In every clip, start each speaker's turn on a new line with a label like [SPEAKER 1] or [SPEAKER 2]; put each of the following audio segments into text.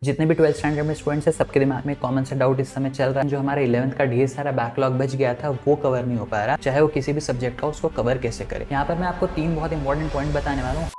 [SPEAKER 1] जितने भी 12th standard में स्टूडेंट्स हैं सबके दिमाग में कॉमन सा डाउट इस समय चल रहा है, जो हमारा 11th का ढेर सारा बैकलॉग बच गया था वो कवर नहीं हो पा रहा, चाहे वो किसी भी सब्जेक्ट का, उसको कवर कैसे करें। यहाँ पर मैं आपको 3 बहुत इंपॉर्टेंट पॉइंट बताने वाला हूँ।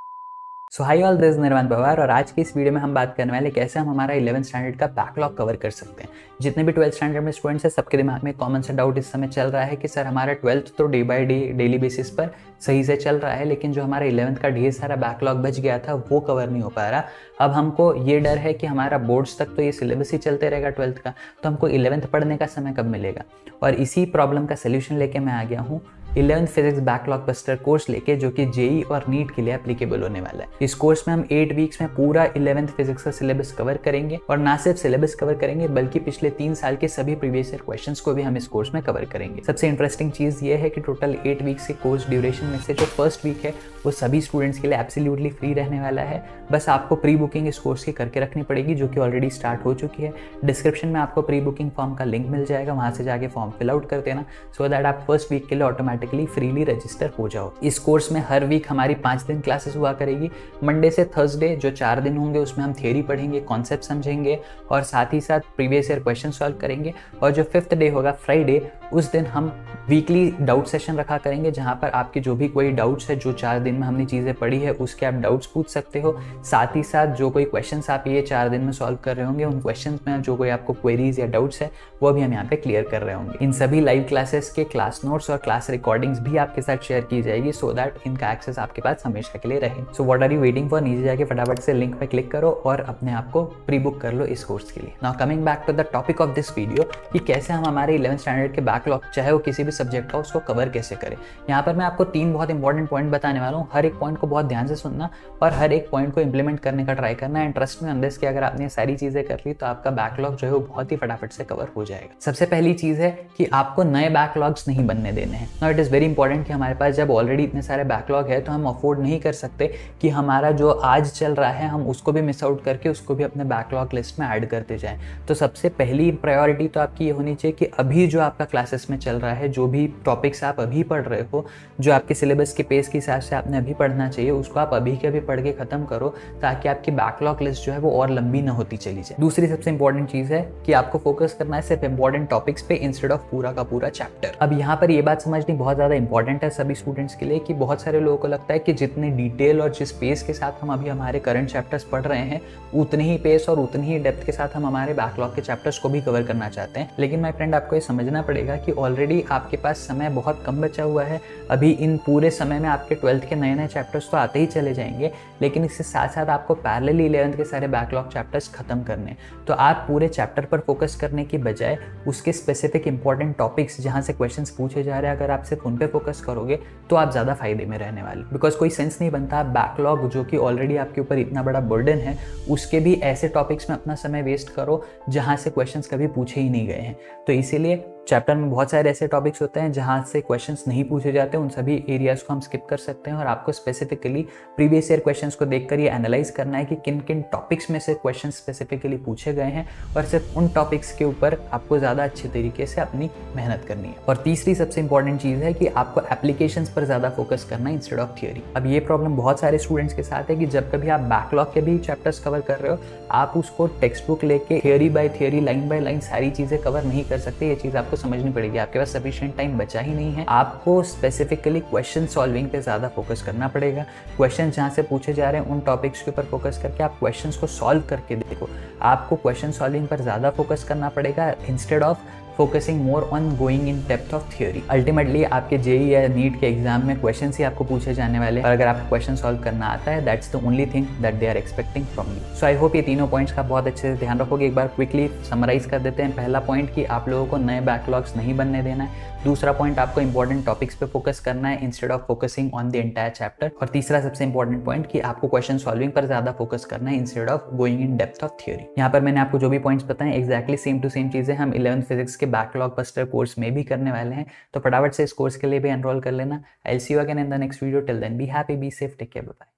[SPEAKER 1] सो हाई ऑल, दिस निर्वाण पवार और आज की इस वीडियो में हम बात करने वाले कैसे हम हमारा 11th स्टैंडर्ड का बैकलॉग कवर कर सकते हैं। जितने भी 12th स्टैंडर्ड में स्टूडेंट्स हैं सबके दिमाग में कॉमन सा डाउट इस समय चल रहा है कि सर हमारा 12th तो day by day daily basis पर सही से चल रहा है, लेकिन जो हमारा 11th का ढेर सारा बैकलॉग बच गया था वो कवर नहीं हो पा रहा। अब हमको ये डर है कि हमारा बोर्ड्स तक तो ये सिलेबस ही चलते रहेगा 12th का, तो हमको 11th पढ़ने का समय कब मिलेगा। और इसी प्रॉब्लम का सोल्यूशन लेके मैं आ गया हूँ 11th physics backlog buster course लेके, जो कि जेई और नीट के लिए एप्लीकेबल होने वाला है। इस कोर्स में हम 8 वीक्स में पूरा 11th फिजिक्स का सिलेबस कवर करेंगे, और ना सिर्फ सिलेबस कवर करेंगे बल्कि पिछले 3 साल के सभी प्रीवियस ईयर क्वेश्चंस को भी हम इस कोर्स में कवर करेंगे। सबसे इंटरेस्टिंग चीज़ ये है कि टोटल 8 वीक्स के कोर्स ड्यूरेशन में से जो फर्स्ट वीक है वो सभी स्टूडेंट्स के लिए एब्सोल्युटली फ्री रहने वाला है। बस आपको प्री बुकिंग इस कोर्स की करके रखनी पड़ेगी, जो कि ऑलरेडी स्टार्ट हो चुकी है। डिस्क्रिप्शन में आपको प्री बुकिंग फॉर्म का लिंक मिल जाएगा, वहाँ से जाके फॉर्म फिल आउट कर देना, सो दैट आप फर्स्ट वीक के लिए ऑटोमेटिकली फ्रीली रजिस्टर हो जाओ। इस कोर्स में हर वीक हमारी 5 दिन क्लासेस हुआ करेगी। मंडे से थर्सडे जो 4 दिन होंगे उसमें हम थियरी पढ़ेंगे, कॉन्सेप्ट समझेंगे और साथ ही साथ प्रीवियस ईयर क्वेश्चन सॉल्व करेंगे। और जो 5th डे होगा फ्राइडे, उस दिन हम वीकली डाउट सेशन रखा करेंगे, जहाँ पर आपके जो भी कोई डाउट्स है, जो 4 दिन में हमने चीज़ें पढ़ी है उसके आप डाउट्स पूछ सकते हो। साथ ही साथ जो कोई क्वेश्चंस आप ये 4 दिन में सॉल्व कर रहे होंगे, उन क्वेश्चंस में जो कोई आपको क्वेरीज या डाउट्स है वो भी हम यहाँ पे क्लियर कर रहे होंगे। इन सभी लाइव क्लासेस के क्लास नोट्स और क्लास रिकॉर्डिंग्स भी आपके साथ शेयर की जाएगी, सो दैट इनका एक्सेस आपके पास हमेशा के लिए रहे। So what are you waiting for, नीचे जाके फटाफट से लिंक पे क्लिक करो और अपने आप को प्री बुक कर लो इस कोर्स के लिए। Now coming back to the topic of this video कि कैसे हम हमारे 11th स्टैंडर्ड के बैकलॉग, चाहे वो किसी भी सब्जेक्ट का, उसको कवर कैसे करें। यहाँ पर मैं आपको 3 बहुत इंपॉर्टेंट पॉइंट बताने वाला हूँ। हर एक पॉइंट को बहुत ध्यान से सुनना और हर एक पॉइंट को इंप्लीमेंट करने का ट्राई करना। एंड ट्रस्ट में ऑन दिस कि अगर आपने सारी चीजें कर ली तो आपका बैकलॉग जो है वो बहुत ही फटाफट से कवर हो जाएगा। सबसे पहली चीज है कि आपको नए बैकलॉग्स नहीं बनने देने हैं। Now it is very important कि हमारे पास जब ऑलरेडी इतने सारे बैकलॉग है तो हम अफोर्ड नहीं कर सकते कि हमारा जो आज चल रहा है हम उसको भी मिस आउट करके उसको भी अपने बैकलॉग लिस्ट में ऐड करते जाएं। तो सबसे पहली प्रायोरिटी तो आपकी ये होनी चाहिए कि अभी जो आपका क्लासेस में चल रहा है, जो भी टॉपिक्स आप अभी पढ़ रहे हो, जो आपके सिलेबस के पेस के हिसाब से आपने अभी पढ़ना चाहिए, उसको आप अभी के अभी पढ़ के खत्म करो, ताकि आपकी बैकलॉग लिस्ट जो है वो और लंबी ना होती चली जाए। दूसरी सबसे इंपॉर्टेंट चीज है कि आपको फोकस करना है सिर्फ इंपॉर्टेंट टॉपिक्स पे इंस्टेड ऑफ पूरा का पूरा चैप्टर। अब यहाँ पर ये बात समझनी बहुत ज्यादा इंपॉर्टेंट है सभी स्टूडेंट्स के लिए कि बहुत सारे लोगों को लगता है कि जितने डिटेल और जिस पेस के साथ हम अभी हमारे करंट चैप्टर्स पढ़ रहे हैं, उतनी ही पेस और उतनी ही डेप्थ के साथ हम हमारे बैकलॉग के चैप्टर्स को भी कवर करना चाहते हैं। लेकिन माय फ्रेंड, आपको ये समझना पड़ेगा कि ऑलरेडी आपके पास समय बहुत कम बचा हुआ है। अभी इन पूरे समय में आपके 12th के नए नए चैप्टर्स तो आते ही चले जाएंगे, लेकिन इसके साथ साथ आपको पैरेलली 11th के सारे बैकलॉग चैप्टर्स खत्म करने। तो आप पूरे चैप्टर पर फोकस करने की बजाय उसके स्पेसिफिक इंपॉर्टेंट टॉपिक्स जहाँ से क्वेश्चंस पूछे जा रहे हैं, अगर आप सिर्फ उन पे फोकस करोगे तो आप ज़्यादा फायदे में रहने वाले। बिकॉज कोई सेंस नहीं बनता बैकलॉग जो कि ऑलरेडी आपके ऊपर इतना बड़ा बर्डन है, उसके भी ऐसे टॉपिक्स में अपना समय वेस्ट करो जहाँ से क्वेश्चंस कभी पूछे ही नहीं गए हैं। तो इसीलिए चैप्टर में बहुत सारे ऐसे टॉपिक्स होते हैं जहाँ से क्वेश्चंस नहीं पूछे जाते, उन सभी एरियाज को हम स्किप कर सकते हैं और आपको स्पेसिफिकली प्रीवियस ईयर क्वेश्चंस को देखकर ये एनालाइज करना है कि किन किन टॉपिक्स में से क्वेश्चंस स्पेसिफिकली पूछे गए हैं, और सिर्फ उन टॉपिक्स के ऊपर आपको ज़्यादा अच्छे तरीके से अपनी मेहनत करनी है। और तीसरी सबसे इंपॉर्टेंट चीज़ है कि आपको एप्लीकेशंस पर ज़्यादा फोकस करना है इंस्टेड ऑफ थियोरी। अब ये प्रॉब्लम बहुत सारे स्टूडेंट्स के साथ है कि जब कभी आप बैकलॉग के भी चैप्टर्स कवर कर रहे हो, आप उसको टेक्स्ट बुक लेके theory by theory, line by line सारी चीज़ें कवर नहीं कर सकते। ये चीज़ आपको समझनी पड़ेगी। आपके पास सफिशिएंट टाइम बचा ही नहीं है। आपको स्पेसिफिकली क्वेश्चन सॉल्विंग पे ज़्यादा फोकस करना पड़ेगा। क्वेश्चन जहाँ से पूछे जा रहे हैं उन टॉपिक्स के ऊपर फोकस करके आप क्वेश्चंस को सॉल्व करके देखो। आपको क्वेश्चन सॉल्विंग पर ज़्यादा फोकस करना पड़ेगा instead of focusing more on going in depth of theory. Ultimately आपके जेई या नीट के एग्जाम में क्वेश्चंस ही आपको पूछे जाने वाले हैं, और अगर आपको क्वेश्चन सॉल्व करना आता है, that's the only thing that they are expecting from you. So I hope ये तीनों पॉइंट्स का बहुत अच्छे से ध्यान रखोगे। एक बार क्विकली समराइज कर देते हैं। पहला पॉइंट कि आप लोगों को नए बैकलॉग्स नहीं बनने देना है। दूसरा पॉइंट, आपको इंपॉर्टेंट टॉपिक्स पे फोकस करना है instead of focusing on the entire chapter. और तीसरा सबसे इंपॉर्टेंट पॉइंट कि आपको क्वेश्चन सॉल्विंग पर ज्यादा फोकस करना है instead of going in depth of theory. यहाँ पर मैंने आपको जो भी पॉइंट्स बताए एक्जैक्टली सेम टू सेम चीजें हम 11th फिजिक्स के बैकलॉग बस्टर कोर्स में भी करने वाले हैं। तो फटाफट से इस कोर्स के लिए भी एनरोल कर लेना। I will see you again in the next video. Till then be happy, be safe, take care, bye bye.